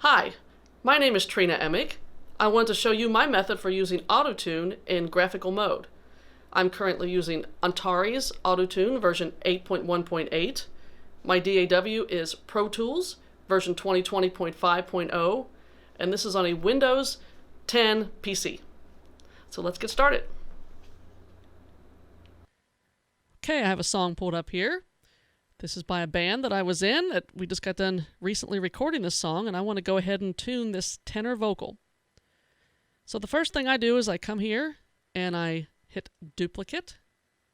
Hi, my name is Trina Emig. I want to show you my method for using Auto-Tune in graphical mode. I'm currently using Antares Auto-Tune version 8.1.8. My DAW is Pro Tools version 2020.5.0, and this is on a Windows 10 PC. So let's get started. Okay, I have a song pulled up here. This is by a band that I was in. We just got done recently recording this song, and I want to go ahead and tune this tenor vocal. So the first thing I do is I come here and I hit duplicate,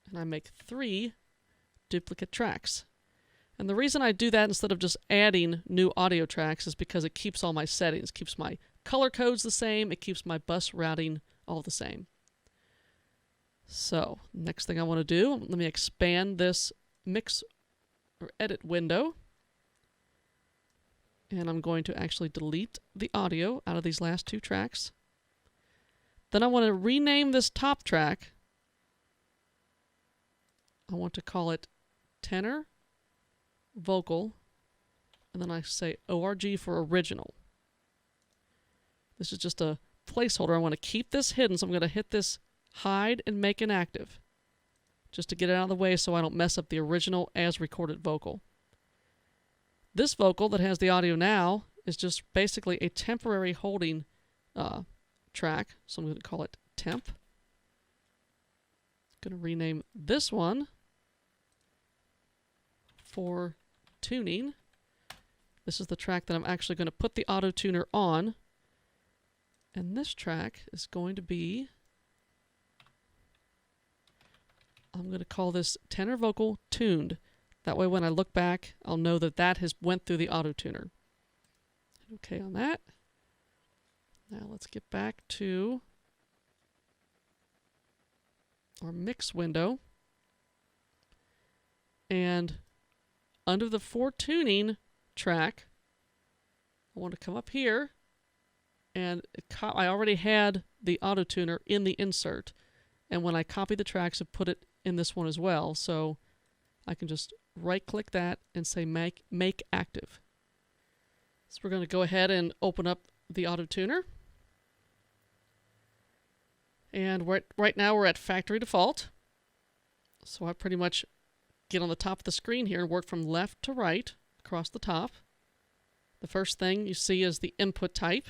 and I make 3 duplicate tracks. And the reason I do that instead of just adding new audio tracks is because it keeps all my settings, keeps my color codes the same, it keeps my bus routing all the same. So next thing I want to do, let me expand this mix or edit window, and I'm going to actually delete the audio out of these last 2 tracks. Then I want to rename this top track. I want to call it tenor vocal, and then I say ORG for original. This is just a placeholder. I want to keep this hidden, so I'm going to hit this hide and make inactive, just to get it out of the way so I don't mess up the original as recorded vocal. This vocal that has the audio now is just basically a temporary holding track, so I'm going to call it temp. I'm going to rename this one for tuning. This is the track that I'm actually going to put the auto tuner on, and this track is going to be, I'm going to call this tenor vocal tuned. That way when I look back, I'll know that that has went through the auto tuner. Okay on that. Now let's get back to our mix window. And under the for tuning track, I want to come up here, and I already had the auto tuner in the insert. And when I copy the tracks, I put it in this one as well, so I can just right click that and say make active. So we're going to go ahead and open up the auto tuner, and right now we're at factory default, so I pretty much get on the top of the screen here and work from left to right across the top. The first thing you see is the input type,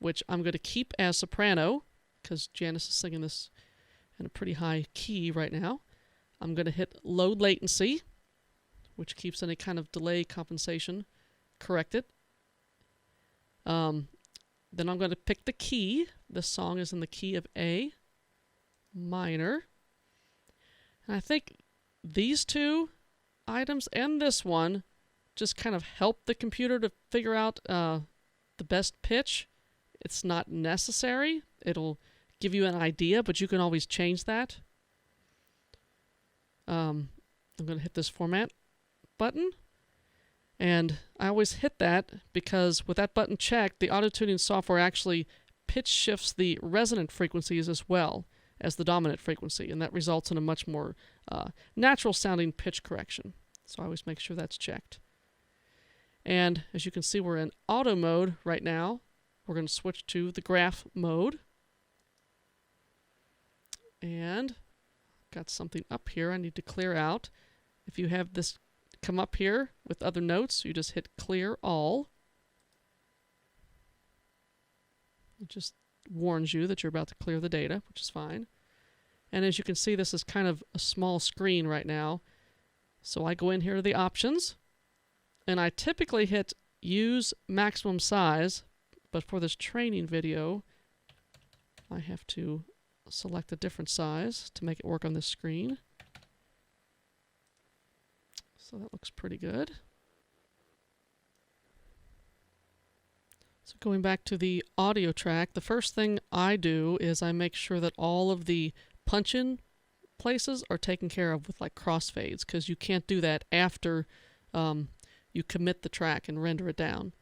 which I'm going to keep as soprano because Janice is singing this in a pretty high key right now. I'm going to hit low latency, which keeps any kind of delay compensation corrected. Then I'm going to pick the key. This song is in the key of A minor. And I think these 2 items and this one just kind of help the computer to figure out the best pitch. It's not necessary. It'll give you an idea, but you can always change that. I'm going to hit this format button, and I always hit that because with that button checked, the auto-tuning software actually pitch shifts the resonant frequencies as well as the dominant frequency, and that results in a much more natural sounding pitch correction. So I always make sure that's checked. And as you can see, we're in auto mode right now. We're going to switch to the graph mode. And got something up here I need to clear out. If you have this come up here with other notes, you just hit clear all. It just warns you that you're about to clear the data, which is fine. And as you can see, this is kind of a small screen right now. So I go in here to the options, and I typically hit use maximum size, but for this training video, I have to select a different size to make it work on this screen. So that looks pretty good. So going back to the audio track, the first thing I do is I make sure that all of the punch-in places are taken care of with like crossfades, because you can't do that after you commit the track and render it down.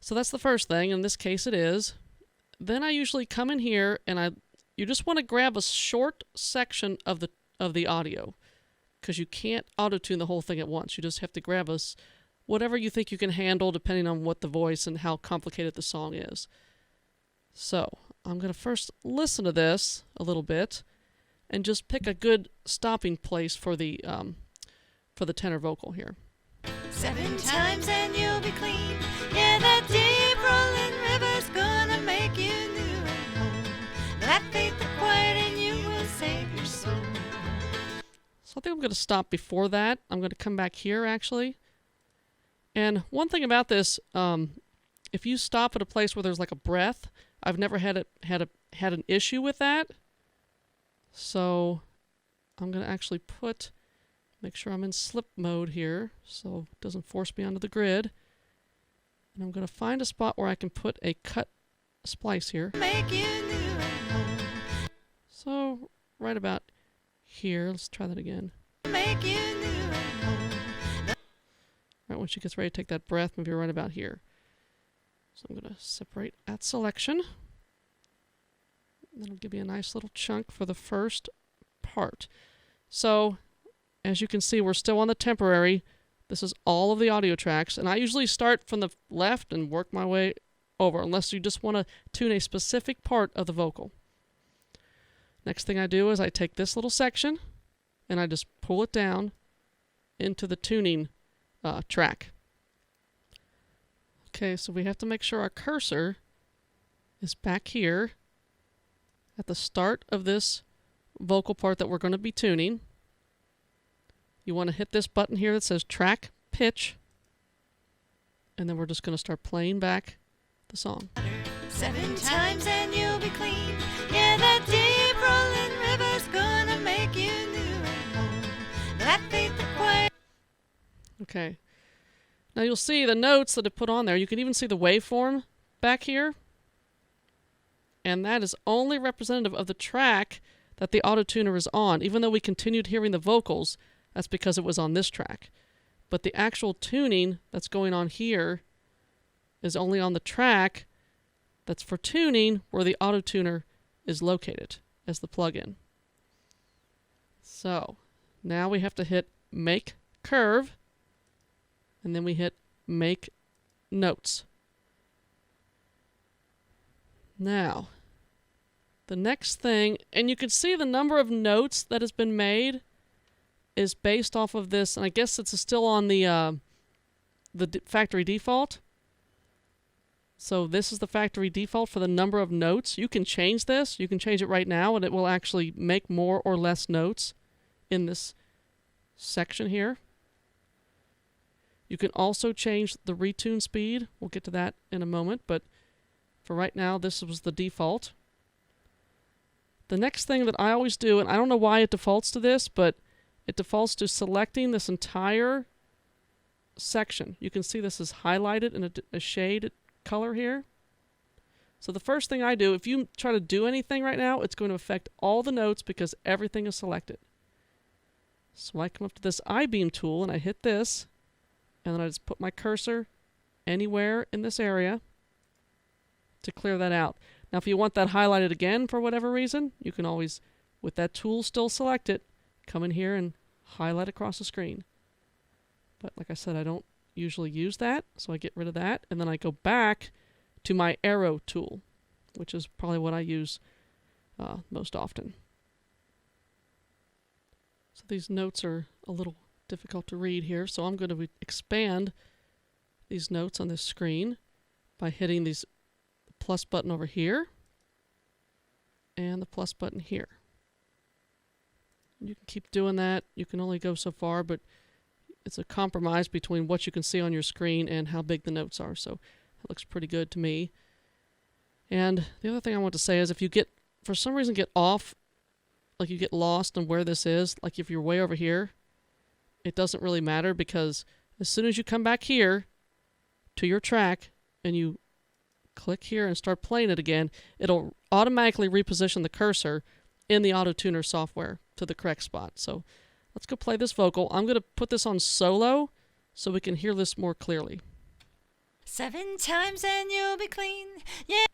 So that's the first thing. In this case it is. Then I usually come in here and you just want to grab a short section of the audio, because you can't auto-tune the whole thing at once. You just have to grab whatever you think you can handle depending on what the voice and how complicated the song is. So I'm going to first listen to this a little bit and just pick a good stopping place for the tenor vocal here. 7 times and you'll be clean. Yeah, that deep rolling river's gonna make you new and whole. That faith acquired in you will save your soul. So I think I'm going to stop before that. I'm going to come back here actually. And one thing about this, if you stop at a place where there's like a breath, I've never had an issue with that. So I'm going to actually make sure I'm in slip mode here so it doesn't force me onto the grid. And I'm going to find a spot where I can put a cut splice here. Make you new and whole. So right about here. Let's try that again. Make you new and whole. Right when she gets ready to take that breath, maybe right about here. So I'm going to separate at selection. That'll give me a nice little chunk for the first part. So as you can see, we're still on the temporary. This is all of the audio tracks, and I usually start from the left and work my way over, unless you just want to tune a specific part of the vocal. Next thing I do is I take this little section and I just pull it down into the tuning track. Okay, so we have to make sure our cursor is back here at the start of this vocal part that we're going to be tuning. You want to hit this button here that says track pitch, and then we're just going to start playing back the song. 7 times and you'll be clean. Yeah, that deep rolling river's gonna make you new and whole. That faith acquired. Okay. Now you'll see the notes that I put on there. You can even see the waveform back here. And that is only representative of the track that the auto-tuner is on. Even though we continued hearing the vocals, that's because it was on this track. But the actual tuning that's going on here is only on the track that's for tuning where the auto-tuner is located as the plugin. So now we have to hit Make Curve, and then we hit Make Notes. Now, the next thing, and you can see the number of notes that has been made is based off of this, and I guess it's still on the factory default. So this is the factory default for the number of notes. You can change this. You can change it right now, and it will actually make more or less notes in this section here. You can also change the retune speed. We'll get to that in a moment, but for right now, this was the default. The next thing that I always do, and I don't know why it defaults to this, but it defaults to selecting this entire section. You can see this is highlighted in a shade color here. So the first thing I do, if you try to do anything right now, it's going to affect all the notes because everything is selected. So I come up to this I-beam tool and I hit this, and then I just put my cursor anywhere in this area to clear that out. Now if you want that highlighted again for whatever reason, you can always, with that tool still selected, come in here and highlight across the screen. But like I said, I don't usually use that, so I get rid of that, and then I go back to my arrow tool, which is probably what I use most often. So these notes are a little difficult to read here, so I'm going to expand these notes on this screen by hitting these plus button over here and the plus button here. You can keep doing that. You can only go so far, but it's a compromise between what you can see on your screen and how big the notes are, so that looks pretty good to me. And the other thing I want to say is if you for some reason get off, like you get lost on where this is, like if you're way over here, it doesn't really matter because as soon as you come back here to your track and you click here and start playing it again, it'll automatically reposition the cursor in the auto-tuner software to the correct spot. So let's go play this vocal. I'm going to put this on solo so we can hear this more clearly. 7 times and you'll be clean. Yeah.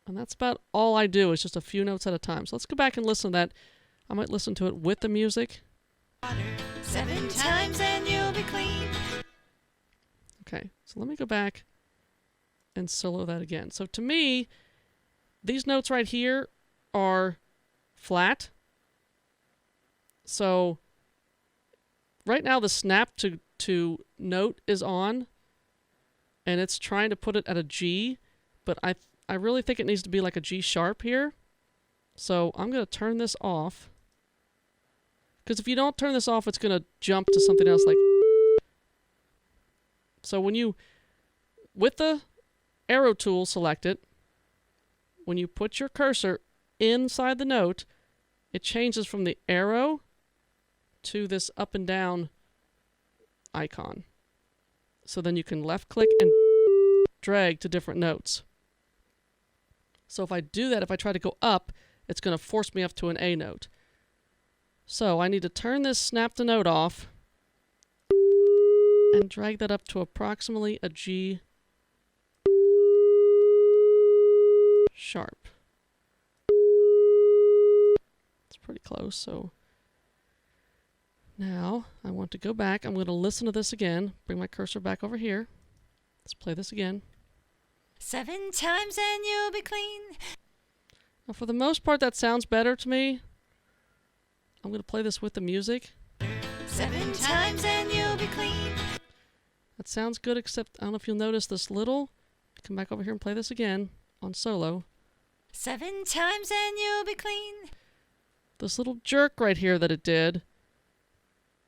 And that's about all I do, is just a few notes at a time. So let's go back and listen to that. I might listen to it with the music. 7 times and you'll be clean. Okay, so let me go back and solo that again. So to me, these notes right here are flat. So right now the snap to note is on, and it's trying to put it at a G, but I really think it needs to be like a G sharp here. So I'm going to turn this off, because if you don't turn this off, it's going to jump to something else like. So when you, with the arrow tool selected, when you put your cursor inside the note, it changes from the arrow to this up and down icon. So then you can left click and drag to different notes. So if I do that, if I try to go up, it's going to force me up to an A note. So I need to turn this snap to note off and drag that up to approximately a G sharp. It's pretty close, so now I want to go back. I'm going to listen to this again, bring my cursor back over here. Let's play this again. 7 times and you'll be clean. Now for the most part that sounds better to me. I'm going to play this with the music. 7 times and you'll be clean. That sounds good, except I don't know if you'll notice this little. Come back over here and play this again on solo. 7 times and you'll be clean. This little jerk right here that it did,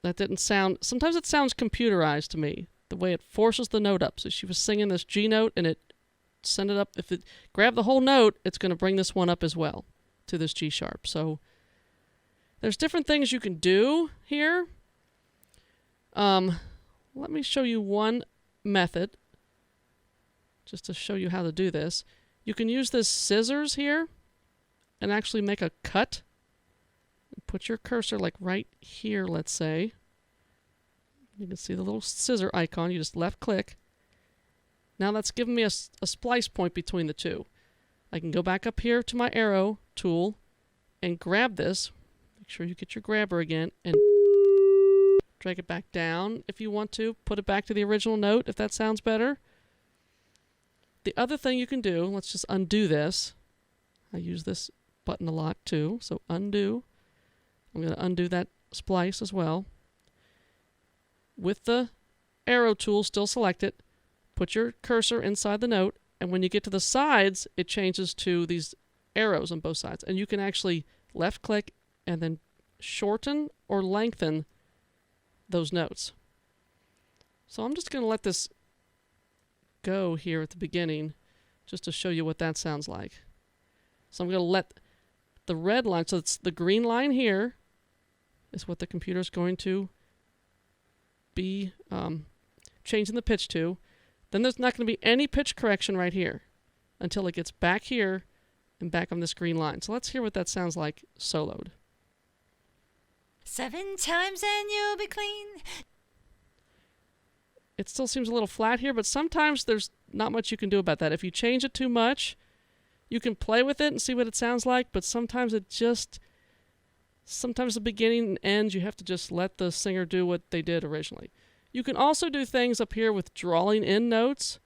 that didn't sound, sometimes it sounds computerized to me, the way it forces the note up. So she was singing this G note and it sent it up. If it grabbed the whole note, it's going to bring this one up as well to this G sharp. So there's different things you can do here. Let me show you one method just to show you how to do this. You can use this scissors here and actually make a cut. Put your cursor like right here, let's say. You can see the little scissor icon. You just left click. Now that's given me a splice point between the two. I can go back up here to my arrow tool and grab this. Make sure you get your grabber again and drag it back down if you want to. Put it back to the original note if that sounds better. The other thing you can do, let's just undo this. I use this button a lot too, so undo. I'm going to undo that splice as well. With the arrow tool still selected, put your cursor inside the note, and when you get to the sides, it changes to these arrows on both sides. And you can actually left click and then shorten or lengthen those notes. So I'm just going to let this go here at the beginning just to show you what that sounds like. So I'm going to let the red line, so it's the green line here, is what the computer is going to be changing the pitch to. Then there's not going to be any pitch correction right here until it gets back here and back on this green line. So let's hear what that sounds like soloed. 7 times and you'll be clean. It still seems a little flat here, but sometimes there's not much you can do about that. If you change it too much, you can play with it and see what it sounds like, but sometimes sometimes the beginning and end, you have to just let the singer do what they did originally. You can also do things up here with drawing in notes,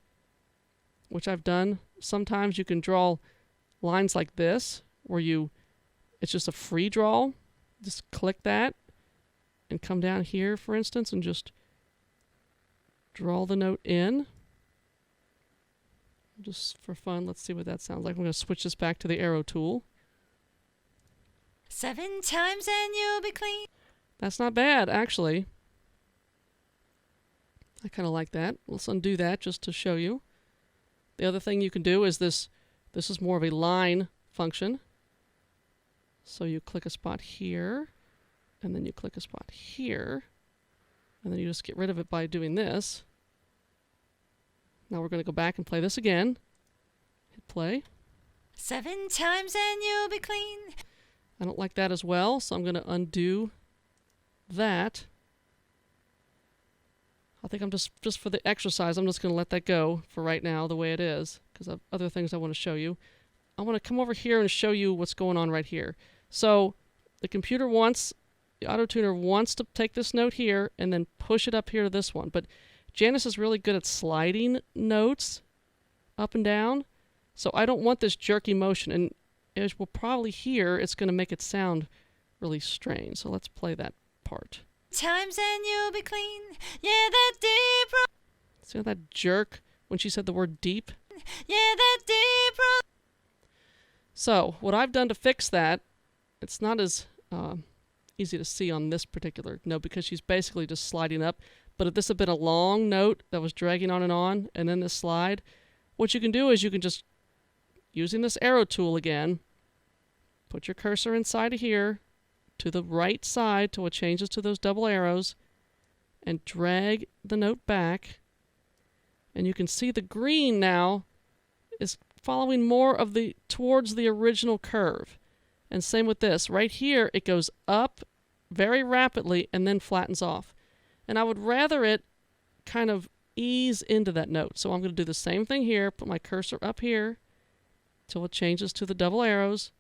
which I've done. Sometimes you can draw lines like this, where it's just a free draw. Just click that and come down here, for instance, and just draw the note in. Just for fun, let's see what that sounds like. I'm going to switch this back to the arrow tool. 7 times and you'll be clean. That's not bad, actually. I kind of like that. Let's undo that just to show you. The other thing you can do is this is more of a line function. So you click a spot here, and then you click a spot here, and then you just get rid of it by doing this. Now we're going to go back and play this again. Hit play. 7 times and you'll be clean. I don't like that as well, so I'm going to undo that. I think I'm just for the exercise, I'm just going to let that go for right now the way it is, because I have other things I want to show you. I want to come over here and show you what's going on right here. So the the auto-tuner wants to take this note here and then push it up here to this one, but Janice is really good at sliding notes up and down, so I don't want this jerky motion, and as we'll probably hear, it's going to make it sound really strange. So let's play that part. Times and you'll be clean. Yeah, that deep roll. See that jerk when she said the word deep? Yeah, that deep roll. So what I've done to fix that, it's not as easy to see on this particular note because she's basically just sliding up. But if this had been a long note that was dragging on, and then this slide, what you can do is you can just, using this arrow tool again, put your cursor inside of here to the right side till it changes to those double arrows, and drag the note back. And you can see the green now is following more of towards the original curve. And same with this. Right here, it goes up very rapidly and then flattens off. And I would rather it kind of ease into that note. So I'm going to do the same thing here. Put my cursor up here till it changes to the double arrows.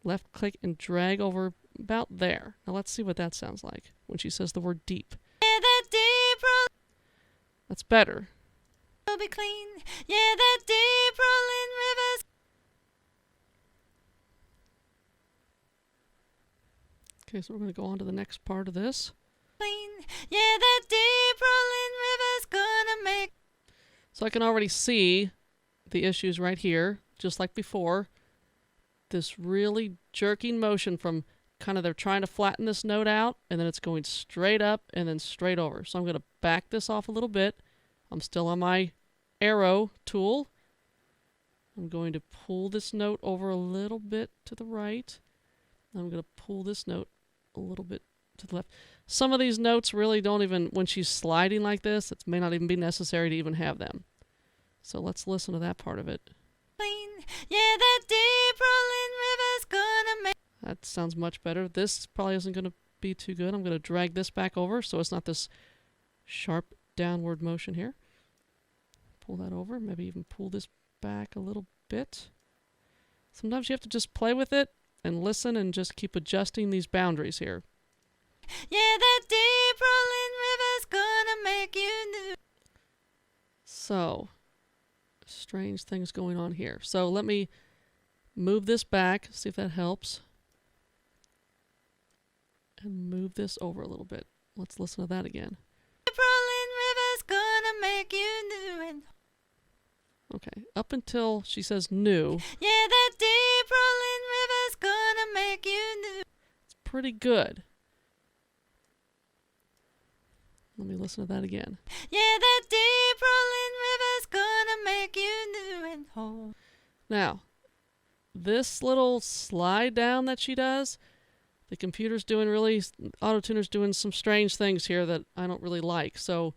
Left click and drag over about there. Now let's see what that sounds like when she says the word deep. Yeah, that deep roll. That's better. Will be clean. Yeah, that deep rolling rivers. Okay, so we're going to go on to the next part of this. Clean. Yeah, that deep rolling rivers gonna make. So I can already see the issues right here, just like before. This really jerking motion from kind of they're trying to flatten this note out, and then it's going straight up and then straight over. So I'm going to back this off a little bit. I'm still on my arrow tool. I'm going to pull this note over a little bit to the right. I'm going to pull this note a little bit to the left. Some of these notes really don't even, when she's sliding like this, it may not even be necessary to even have them. So let's listen to that part of it. Clean. Yeah, that deep rolling rivers gonna make. That sounds much better. This probably isn't going to be too good. I'm going to drag this back over so it's not this sharp downward motion here. Pull that over. Maybe even pull this back a little bit. Sometimes you have to just play with it and listen and just keep adjusting these boundaries here. Yeah, that deep rolling river's gonna make you new. So, strange things going on here. So let me move this back, see if that helps. And move this over a little bit. Let's listen to that again. Deep rolling river's gonna make you new. And okay, up until she says new. yeah, that deep rolling river's gonna make you new. It's pretty good. Let me listen to that again. Yeah, that deep rolling river's gonna make you new and whole. Now, this little slide down that she does, the computer's doing really, Auto-Tuner's doing some strange things here that I don't really like. So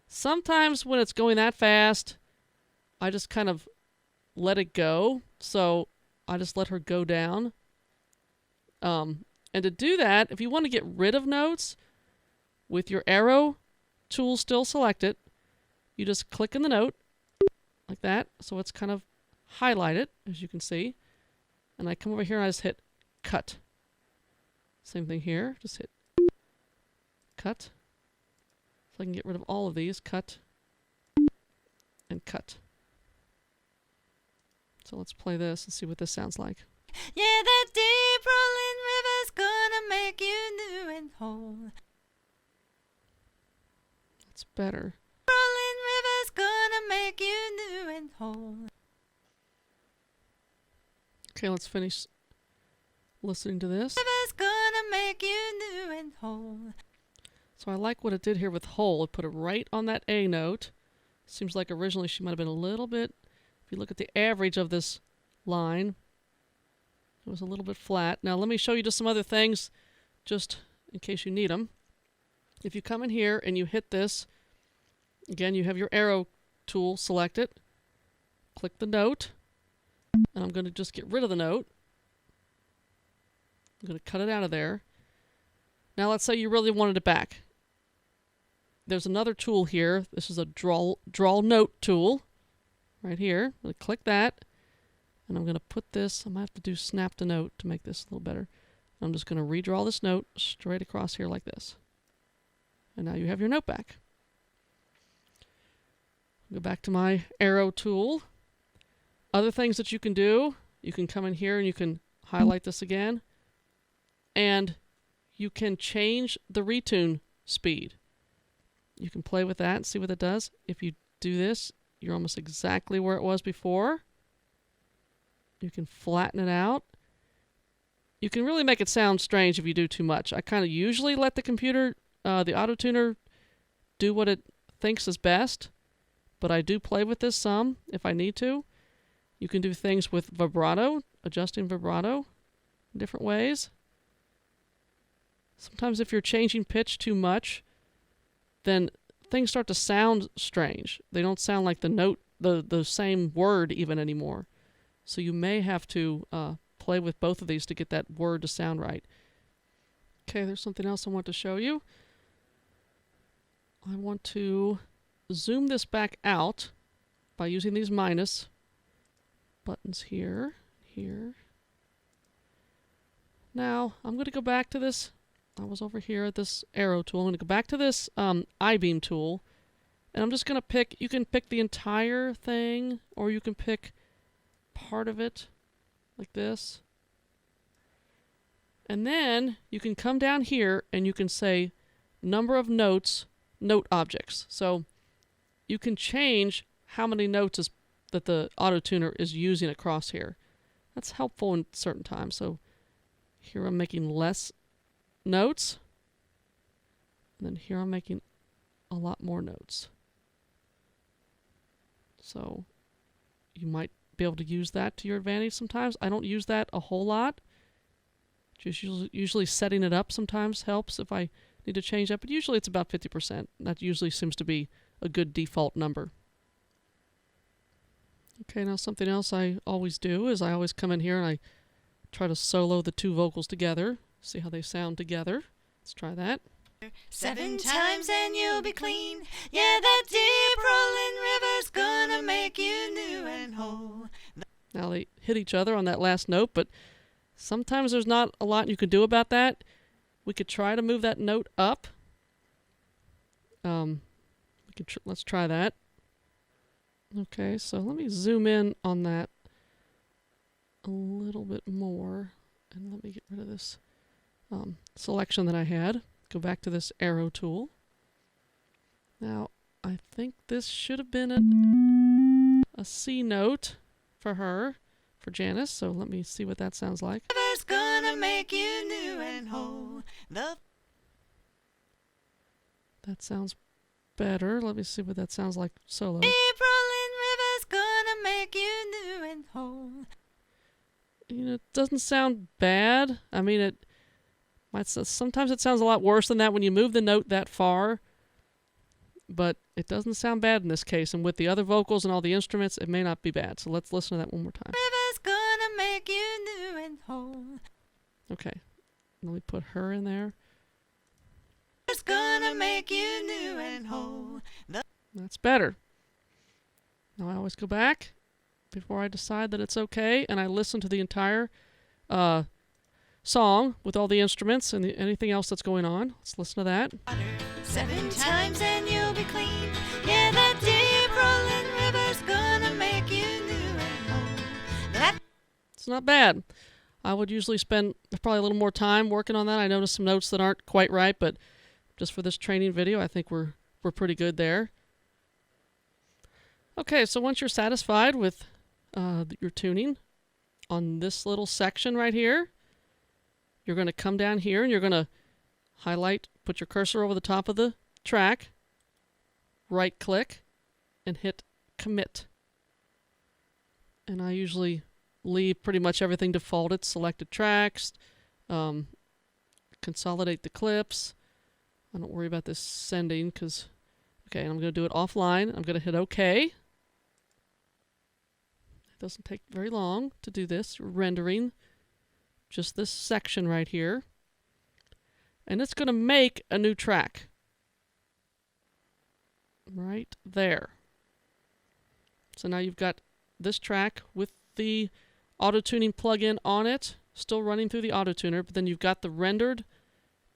sometimes when it's going that fast, I just kind of let it go. So I just let her go down. And to do that, if you want to get rid of notes, with your arrow tool still selected, you just click in the note like that. So it's kind of highlighted, as you can see. And I come over here and I just hit cut. Same thing here, just hit cut. So I can get rid of all of these, cut and cut. So let's play this and see what this sounds like. Yeah, that deep rolling river's gonna make you new and whole. That's better. Rolling river's gonna make you new and whole. Okay, let's finish listening to this. River's gonna make you new and whole. So I like what it did here with whole. It put it right on that A note. Seems like originally she might have been a little bit, if you look at the average of this line, it was a little bit flat. Now let me show you just some other things, just in case you need them. If you come in here and you hit this, again, you have your arrow tool selected. Click the note, and I'm going to just get rid of the note. I'm going to cut it out of there. Now let's say you really wanted it back. There's another tool here. This is a draw note tool right here. I'm going to click that, and I'm going to put this, I might have to do snap to note to make this a little better. I'm just going to redraw this note straight across here like this. And now you have your note back. Go back to my arrow tool. Other things that you can do, you can come in here and you can highlight this again, and you can change the retune speed. You can play with that and see what it does. If you do this, you're almost exactly where it was before. You can flatten it out. You can really make it sound strange if you do too much. I kind of usually let the computer, the auto-tuner, do what it thinks is best, but I do play with this some if I need to. You can do things with vibrato, adjusting vibrato in different ways. Sometimes if you're changing pitch too much, then things start to sound strange. They don't sound like the note, the same word even anymore. So you may have to play with both of these to get that word to sound right. Okay, there's something else I want to show you. I want to zoom this back out by using these minus buttons here, here. Now, I'm going to go back to this. I was over here at this arrow tool. I'm going to go back to this I-beam tool, and I'm just going to pick, you can pick the entire thing, or you can pick part of it, like this. And then you can come down here and you can say number of notes, note objects. So you can change how many notes that the auto-tuner is using across here. That's helpful in certain times. So here I'm making less notes, and then here I'm making a lot more notes. So you might be able to use that to your advantage sometimes. I don't use that a whole lot. Just usually setting it up sometimes helps if I need to change that, but usually it's about 50%. That usually seems to be a good default number. Okay, now something else I always do is I always come in here and I try to solo the two vocals together, see how they sound together. Let's try that. 7 times and you'll be clean. Yeah, that deep rolling river's gonna make you new and whole. Now they hit each other on that last note, but sometimes there's not a lot you can do about that. We could try to move that note up. Let's try that. Okay, so let me zoom in on that a little bit more, and let me get rid of this selection that I had. Go back to this arrow tool. Now, I think this should have been a C note for her, for Janice, so let me see what that sounds like. River's gonna make you new and whole. That sounds better. Let me see what that sounds like solo. Deep rolling river's gonna make you new and whole. You know, it doesn't sound bad. I mean, it might, sometimes it sounds a lot worse than that when you move the note that far, but it doesn't sound bad in this case. And with the other vocals and all the instruments, it may not be bad. So let's listen to that one more time. River's gonna make you new and whole. Okay, let me put her in there. River's gonna make you new and whole. That's better. Now I always go back before I decide that it's okay, and I listen to the entire song with all the instruments and anything else that's going on. Let's listen to that. 7 times and you'll be clean. Yeah, that deep rolling river's gonna make you new and whole. It's not bad. I would usually spend probably a little more time working on that. I noticed some notes that aren't quite right, but just for this training video, I think we're pretty good there. Okay, so once you're satisfied with your tuning on this little section right here, you're going to come down here and you're going to highlight, put your cursor over the top of the track, right click, and hit commit. And I usually leave pretty much everything defaulted, selected tracks, consolidate the clips. I don't worry about this sending because, okay, I'm going to do it offline. I'm going to hit OK. It doesn't take very long to do this, rendering just this section right here. And it's going to make a new track. Right there. So now you've got this track with the auto-tuning plugin on it, still running through the auto-tuner, but then you've got the rendered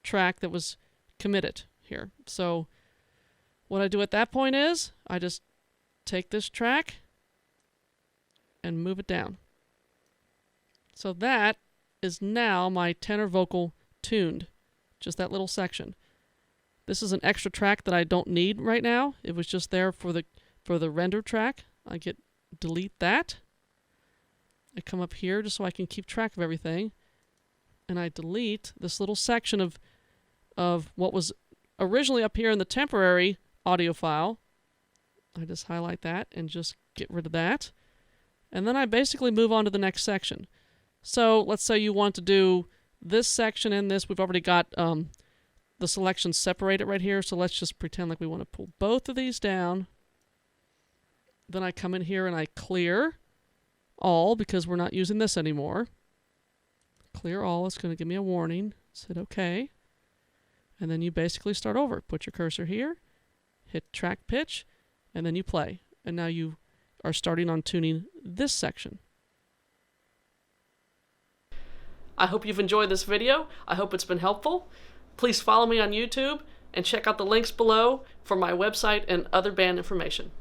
track that was committed here. So what I do at that point is I just take this track and move it down. So that is now my tenor vocal tuned, just that little section. This is an extra track that I don't need right now. It was just there for the render track. I delete that. I come up here just so I can keep track of everything, and I delete this little section of what was originally up here in the temporary audio file. I just highlight that and just get rid of that. And then I basically move on to the next section. So let's say you want to do this section and this. We've already got the selections separated right here, so let's just pretend like we want to pull both of these down. Then I come in here and I clear all because we're not using this anymore. Clear all. It's going to give me a warning. Hit OK. And then you basically start over. Put your cursor here, hit track pitch, and then you play. And now you are starting on tuning this section. I hope you've enjoyed this video. I hope it's been helpful. Please follow me on YouTube and check out the links below for my website and other band information.